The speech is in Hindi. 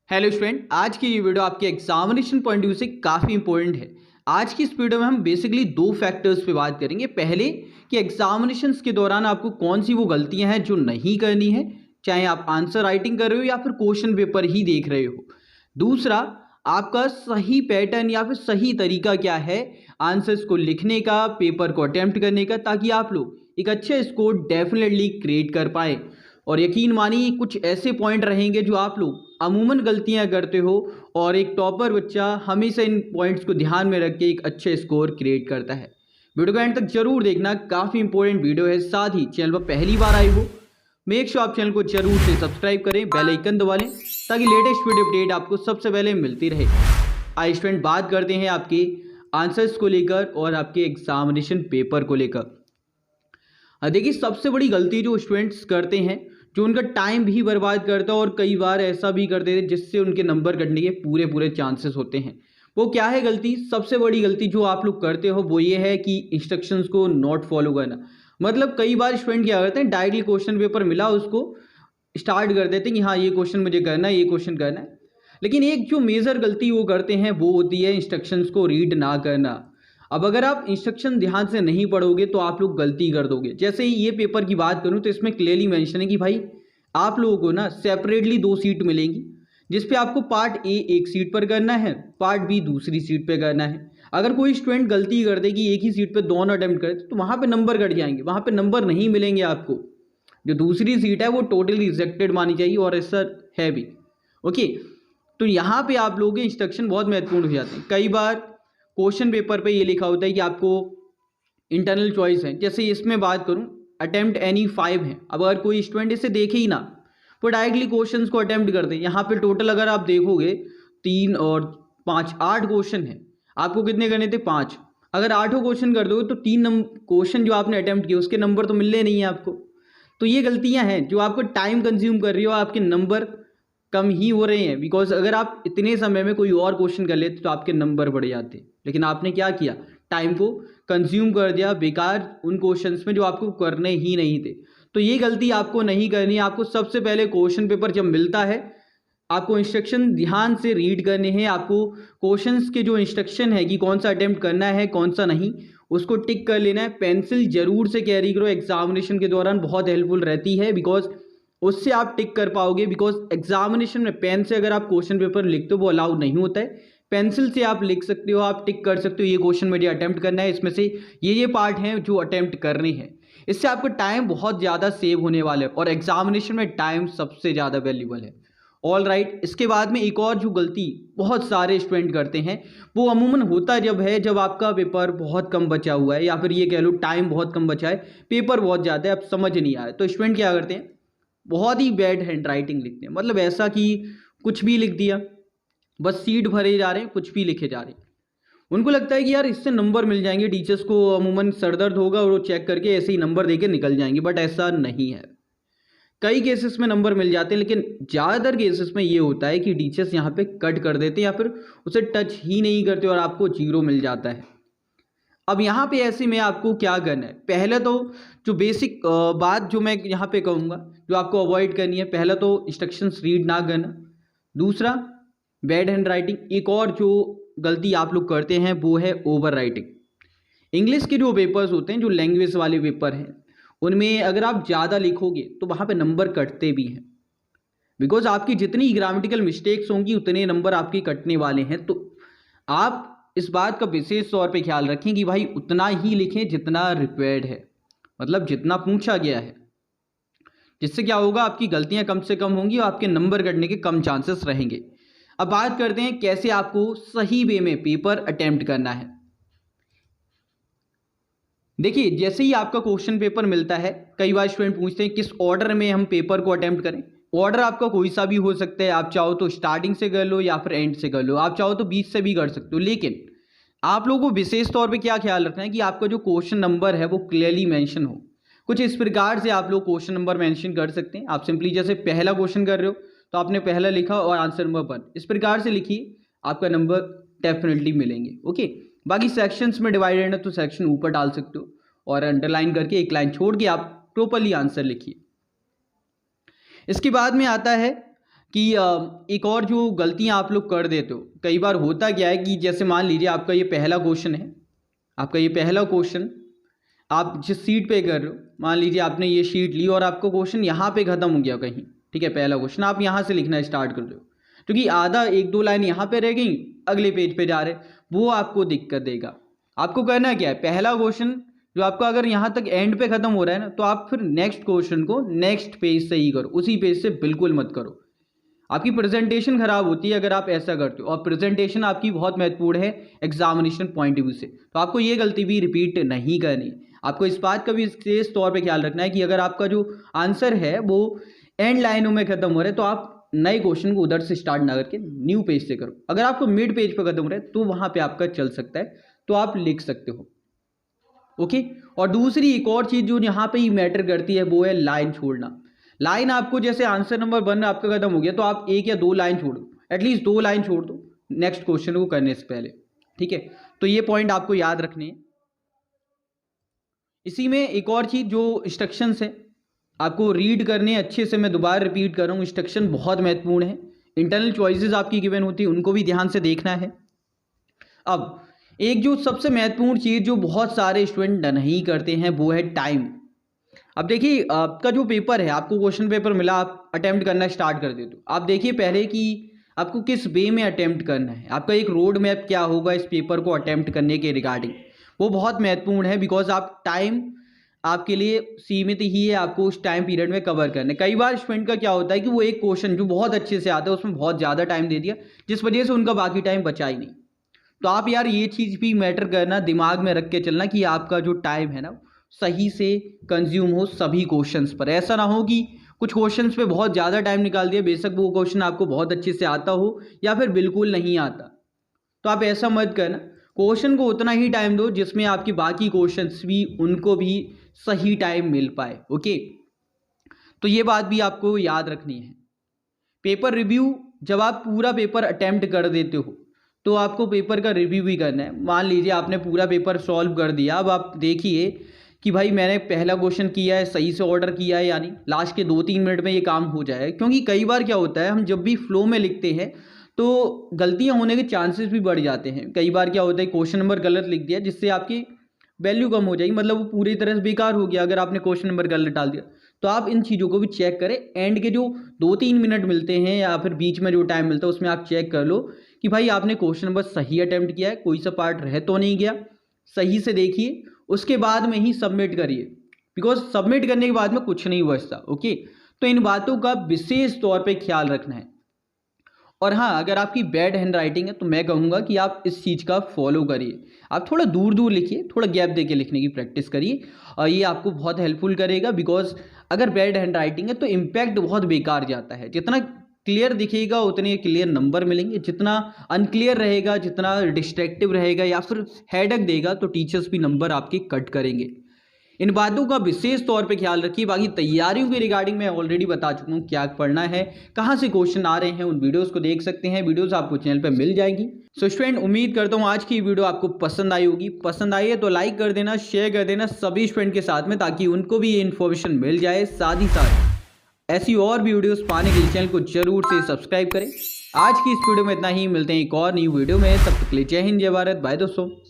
हेलो स्टूडेंट, आज की ये वीडियो आपके एग्जामिनेशन पॉइंट ऑफ व्यू से काफ़ी इंपॉर्टेंट है। आज की इस वीडियो में हम बेसिकली दो फैक्टर्स पे बात करेंगे। पहले कि एग्जामिनेशंस के दौरान आपको कौन सी वो गलतियां हैं जो नहीं करनी है, चाहे आप आंसर राइटिंग कर रहे हो या फिर क्वेश्चन पेपर ही देख रहे हो। दूसरा, आपका सही पैटर्न या फिर सही तरीका क्या है आंसर्स को लिखने का, पेपर को अटेम्प्ट करने का, ताकि आप लोग एक अच्छा स्कोर डेफिनेटली क्रिएट कर पाए। और यकीन मानिए कुछ ऐसे पॉइंट रहेंगे जो आप लोग अमूमन गलतियां करते हो और एक टॉपर बच्चा हमेशा इन पॉइंट्स को ध्यान में रख के एक अच्छे स्कोर क्रिएट करता है। वीडियो को एंड तक जरूर देखना, काफ़ी इंपॉर्टेंट वीडियो है। साथ ही चैनल पर पहली बार आए हो, मेक श्योर आप चैनल को जरूर से सब्सक्राइब करें, बेल आइकन दबा लें ताकि लेटेस्ट वीडियो अपडेट आपको सबसे पहले मिलती रहे। आइए स्टूडेंट, बात करते हैं आपके आंसर्स को लेकर और आपके एग्जामिनेशन पेपर को लेकर। देखिए, सबसे बड़ी गलती जो स्टूडेंट्स करते हैं, जो उनका टाइम भी बर्बाद करता है और कई बार ऐसा भी करते हैं जिससे उनके नंबर कटने के पूरे चांसेस होते हैं, वो क्या है गलती? सबसे बड़ी गलती जो आप लोग करते हो वो ये है कि इंस्ट्रक्शंस को नॉट फॉलो करना। मतलब कई बार स्टूडेंट क्या करते हैं, डायरेक्टली क्वेश्चन पेपर मिला उसको स्टार्ट कर देते हैं कि हाँ ये क्वेश्चन मुझे करना है, ये क्वेश्चन करना है। लेकिन एक जो मेजर गलती वो करते हैं वो होती है इंस्ट्रक्शंस को रीड ना करना। अब अगर आप इंस्ट्रक्शन ध्यान से नहीं पढ़ोगे तो आप लोग गलती कर दोगे। जैसे ही ये पेपर की बात करूं तो इसमें क्लियरली मेंशन है कि भाई आप लोगों को ना सेपरेटली दो सीट मिलेंगी, जिसपे आपको पार्ट ए एक सीट पर करना है, पार्ट बी दूसरी सीट पे करना है। अगर कोई स्टूडेंट गलती कर दे कि एक ही सीट पे दोनों अटेम्प्ट करे तो वहां पे नंबर कट जाएंगे, वहां पे नंबर नहीं मिलेंगे आपको। जो दूसरी सीट है वो टोटली रिजेक्टेड मानी जाएगी और ऐसा है भी। ओके, तो यहाँ पे आप लोगों के इंस्ट्रक्शन बहुत महत्वपूर्ण हो जाते हैं। कई बार क्वेश्चन पेपर पे ये लिखा होता है कि आपको इंटरनल चॉइस है। जैसे इसमें बात करूं, अटेम्प्ट एनी 5 है। अब अगर कोई स्टूडेंट इसे देखे ही ना, वो डायरेक्टली क्वेश्चंस को अटेम्प्ट कर दे। यहाँ पे टोटल अगर आप देखोगे 3 और 5 8 क्वेश्चन है, आपको कितने करने थे? 5। अगर 8 क्वेश्चन कर दोगे तो 3 क्वेश्चन जो आपने अटेम्प्ट किए उसके नंबर तो मिलने नहीं है आपको। तो ये गलतियां हैं जो आपको टाइम कंज्यूम कर रही हो, आपके नंबर कम ही हो रहे हैं। बिकॉज अगर आप इतने समय में कोई और क्वेश्चन कर लेते तो आपके नंबर बढ़ जाते, लेकिन आपने क्या किया, टाइम को कंज्यूम कर दिया बेकार उन क्वेश्चंस में जो आपको करने ही नहीं थे। तो ये गलती आपको नहीं करनी है। आपको सबसे पहले क्वेश्चन पेपर जब मिलता है, आपको इंस्ट्रक्शन ध्यान से रीड करने हैं। आपको क्वेश्चंस के जो इंस्ट्रक्शन है कि कौन सा अटेम्प्ट करना है कौन सा नहीं, उसको टिक कर लेना है। पेंसिल जरूर से कैरी करो, एग्जामिनेशन के दौरान बहुत हेल्पफुल रहती है, बिकॉज उससे आप टिक कर पाओगे। बिकॉज एग्जामिनेशन में पेन से अगर आप क्वेश्चन पेपर लिखते हो वो अलाउड नहीं होता है। पेंसिल से आप लिख सकते हो, आप टिक कर सकते हो ये क्वेश्चन मुझे अटेम्प्ट करना है, इसमें से ये पार्ट हैं जो अटेम्प्ट करने हैं। इससे आपका टाइम बहुत ज़्यादा सेव होने वाला है और एग्जामिनेशन में टाइम सबसे ज़्यादा वैल्यूबल है। ऑल राइट, इसके बाद में एक और जो गलती बहुत सारे स्टूडेंट करते हैं वो अमूमन होता जब आपका पेपर बहुत कम बचा हुआ है, या फिर ये कह लो टाइम बहुत कम बचा है, पेपर बहुत ज़्यादा है, अब समझ नहीं आया, तो स्टूडेंट क्या करते हैं, बहुत ही बैड हैंड राइटिंग लिखते हैं। मतलब ऐसा कि कुछ भी लिख दिया, बस सीट भरे जा रहे हैं, कुछ भी लिखे जा रहे हैं। उनको लगता है कि यार इससे नंबर मिल जाएंगे, टीचर्स को अमूमन सरदर्द होगा और वो चेक करके ऐसे ही नंबर देके निकल जाएंगे, बट ऐसा नहीं है। कई केसेस में नंबर मिल जाते हैं, लेकिन ज़्यादातर केसेस में ये होता है कि टीचर्स यहाँ पे कट कर देते हैं या फिर उसे टच ही नहीं करते और आपको 0 मिल जाता है। अब यहाँ पे ऐसे में आपको क्या करना है, पहले तो जो बेसिक बात जो मैं यहाँ पे कहूँगा जो आपको अवॉइड करनी है, पहला तो इंस्ट्रक्शंस रीड ना करना। दूसरा, बैड हैंड राइटिंग। एक और जो गलती आप लोग करते हैं वो है ओवर राइटिंग। इंग्लिश के जो पेपर्स होते हैं, जो लैंग्वेज वाले पेपर हैं, उनमें अगर आप ज़्यादा लिखोगे तो वहाँ पे नंबर कटते भी हैं। बिकॉज आपकी जितनी ग्रामेटिकल मिस्टेक्स होंगी उतने नंबर आपके कटने वाले हैं। तो आप इस बात का विशेष तौर पे ख्याल रखें कि भाई उतना ही लिखें जितना रिक्वायर्ड है, मतलब जितना पूछा गया है। जिससे क्या होगा, आपकी गलतियां कम से कम होंगी और आपके नंबर कटने के कम चांसेस रहेंगे। अब बात करते हैं कैसे आपको सही वे में पेपर अटेम्प्ट करना है। देखिए, जैसे ही आपका क्वेश्चन पेपर मिलता है, कई बार स्टूडेंट पूछते हैं किस ऑर्डर में हम पेपर को अटेम्प्ट करें। ऑर्डर आपका कोई सा भी हो सकता है, आप चाहो तो स्टार्टिंग से कर लो या फिर एंड से कर लो, आप चाहो तो बीच से भी कर सकते हो। लेकिन आप लोगों को विशेष तौर पे क्या ख्याल रखना है कि आपका जो क्वेश्चन नंबर है वो क्लियरली मेंशन हो। कुछ इस प्रकार से आप लोग क्वेश्चन नंबर मेंशन कर सकते हैं। आप सिंपली जैसे पहला क्वेश्चन कर रहे हो तो आपने पहला लिखा और आंसर नंबर 1, इस प्रकार से लिखिए, आपका नंबर डेफिनेटली मिलेंगे। ओके, बाकी सेक्शंस में डिवाइडेड है तो सेक्शन ऊपर डाल सकते हो और अंडरलाइन करके एक लाइन छोड़ के आप प्रॉपरली आंसर लिखिए। इसके बाद में आता है कि एक और जो गलतियां आप लोग कर देते हो, कई बार होता क्या है कि जैसे मान लीजिए आपका ये पहला क्वेश्चन है, आपका ये पहला क्वेश्चन आप जिस शीट पे कर रहे हो, मान लीजिए आपने ये शीट ली और आपका क्वेश्चन यहाँ पे खत्म हो गया कहीं, ठीक है, पहला क्वेश्चन आप यहाँ से लिखना स्टार्ट कर दो, क्योंकि आधा एक दो लाइन यहाँ पे रह गई, अगले पेज पे जा रहे, वो आपको दिक्कत देगा। आपको करना क्या है, पहला क्वेश्चन जो आपका अगर यहाँ तक एंड पे खत्म हो रहा है ना, तो आप फिर नेक्स्ट क्वेश्चन को नेक्स्ट पेज से ही करो, उसी पेज से बिल्कुल मत करो। आपकी प्रेजेंटेशन खराब होती है अगर आप ऐसा करते हो, और प्रेजेंटेशन आपकी बहुत महत्वपूर्ण है एग्जामिनेशन पॉइंट ऑफ व्यू से, तो आपको ये गलती भी रिपीट नहीं करनी। आपको इस बात का भी विशेष तौर पे ख्याल रखना है कि अगर आपका जो आंसर है वो एंड लाइनों में खत्म हो रहा है, तो आप नए क्वेश्चन को उधर से स्टार्ट ना करके न्यू पेज से करो। अगर आपको मिड पेज पर खत्म हो रहा है तो वहां पे आपका चल सकता है, तो आप लिख सकते हो। ओके, और दूसरी एक और चीज जो यहाँ पे ही मैटर करती है वो है लाइन छोड़ना। लाइन आपको जैसे आंसर नंबर 1 आपका खत्म हो गया, तो आप 1 या 2 लाइन छोड़ दो, एटलीस्ट 2 लाइन छोड़ दो नेक्स्ट क्वेश्चन को करने से पहले, ठीक है। तो ये पॉइंट आपको याद रखने हैं। इसी में एक और चीज जो इंस्ट्रक्शंस है आपको रीड करने अच्छे से, मैं दोबारा रिपीट कर रहा हूँ, इंस्ट्रक्शन बहुत महत्वपूर्ण है। इंटरनल चॉइसेस आपकी गिवन होती है, उनको भी ध्यान से देखना है। अब एक जो सबसे महत्वपूर्ण चीज जो बहुत सारे स्टूडेंट नहीं करते हैं वो है टाइम। अब देखिए आपका जो पेपर है, आपको क्वेश्चन पेपर मिला, आप अटेम्प्ट करना स्टार्ट कर देते हो। आप देखिए पहले कि आपको किस वे में अटेम्प्ट करना है, आपका एक रोड मैप क्या होगा इस पेपर को अटेम्प्ट करने के रिगार्डिंग, वो बहुत महत्वपूर्ण है। बिकॉज आप टाइम आपके लिए सीमित ही है, आपको उस टाइम पीरियड में कवर करना है। कई बार स्टूडेंट का क्या होता है कि वो एक क्वेश्चन जो बहुत अच्छे से आता है उसमें बहुत ज़्यादा टाइम दे दिया, जिस वजह से उनका बाकी टाइम बचा ही नहीं। तो आप यार ये चीज़ भी मैटर करना, दिमाग में रख के चलना कि आपका जो टाइम है ना सही से कंज्यूम हो सभी क्वेश्चंस पर। ऐसा ना हो कि कुछ क्वेश्चंस पे बहुत ज़्यादा टाइम निकाल दिया, बेशक वो क्वेश्चन आपको बहुत अच्छे से आता हो या फिर बिल्कुल नहीं आता, तो आप ऐसा मत करना। क्वेश्चन को उतना ही टाइम दो जिसमें आपकी बाकी क्वेश्चंस भी उनको भी सही टाइम मिल पाए। ओके, तो ये बात भी आपको याद रखनी है। पेपर रिव्यू, जब आप पूरा पेपर अटेम्प्ट कर देते हो तो आपको पेपर का रिव्यू भी करना है। मान लीजिए आपने पूरा पेपर सॉल्व कर दिया, अब आप देखिए कि भाई मैंने पहला क्वेश्चन किया है, सही से ऑर्डर किया है, यानी लास्ट के 2-3 मिनट में ये काम हो जाए। क्योंकि कई बार क्या होता है, हम जब भी फ्लो में लिखते हैं तो गलतियां होने के चांसेस भी बढ़ जाते हैं। कई बार क्या होता है, क्वेश्चन नंबर गलत लिख दिया जिससे आपकी वैल्यू कम हो जाएगी, मतलब वो पूरी तरह से बेकार हो गया अगर आपने क्वेश्चन नंबर गलत डाल दिया। तो आप इन चीज़ों को भी चेक करें। एंड के जो 2-3 मिनट मिलते हैं या फिर बीच में जो टाइम मिलता है उसमें आप चेक कर लो कि भाई आपने क्वेश्चन नंबर सही अटेम्प्ट किया है, कोई सा पार्ट रह तो नहीं गया। सही से देखिए, उसके बाद में ही सबमिट करिए, बिकॉज सबमिट करने के बाद में कुछ नहीं बचता। ओके, तो इन बातों का विशेष तौर पे ख्याल रखना है। और हाँ, अगर आपकी बैड हैंड राइटिंग है तो मैं कहूँगा कि आप इस चीज़ का फॉलो करिए। आप थोड़ा दूर दूर लिखिए, थोड़ा गैप दे के लिखने की प्रैक्टिस करिए, और ये आपको बहुत हेल्पफुल करेगा। बिकॉज अगर बैड हैंड राइटिंग है तो इम्पैक्ट बहुत बेकार जाता है। जितना क्लियर दिखेगा उतने क्लियर नंबर मिलेंगे, जितना अनक्लियर रहेगा, जितना डिस्ट्रैक्टिव रहेगा या फिर हेडेक देगा, तो टीचर्स भी नंबर आपके कट करेंगे। इन बातों का विशेष तौर पे ख्याल रखिए। बाकी तैयारियों के रिगार्डिंग मैं ऑलरेडी बता चुका हूँ क्या पढ़ना है, कहाँ से क्वेश्चन आ रहे हैं, उन वीडियोस को देख सकते हैं। वीडियोस आपको चैनल पे मिल जाएगी। सो स्टूडेंट, उम्मीद करता हूँ आज की वीडियो आपको पसंद आई होगी। पसंद आई है तो लाइक कर देना, शेयर कर देना सभी स्टूडेंट के साथ में, ताकि उनको भी ये इन्फॉर्मेशन मिल जाए। साथ ही साथ ऐसी और भी वीडियोस पाने के लिए चैनल को जरूर से सब्सक्राइब करें। आज की इस वीडियो में इतना ही, मिलते हैं एक और नई वीडियो में। तब तक के लिए जय हिंद, जय भारत, बाय दोस्तों।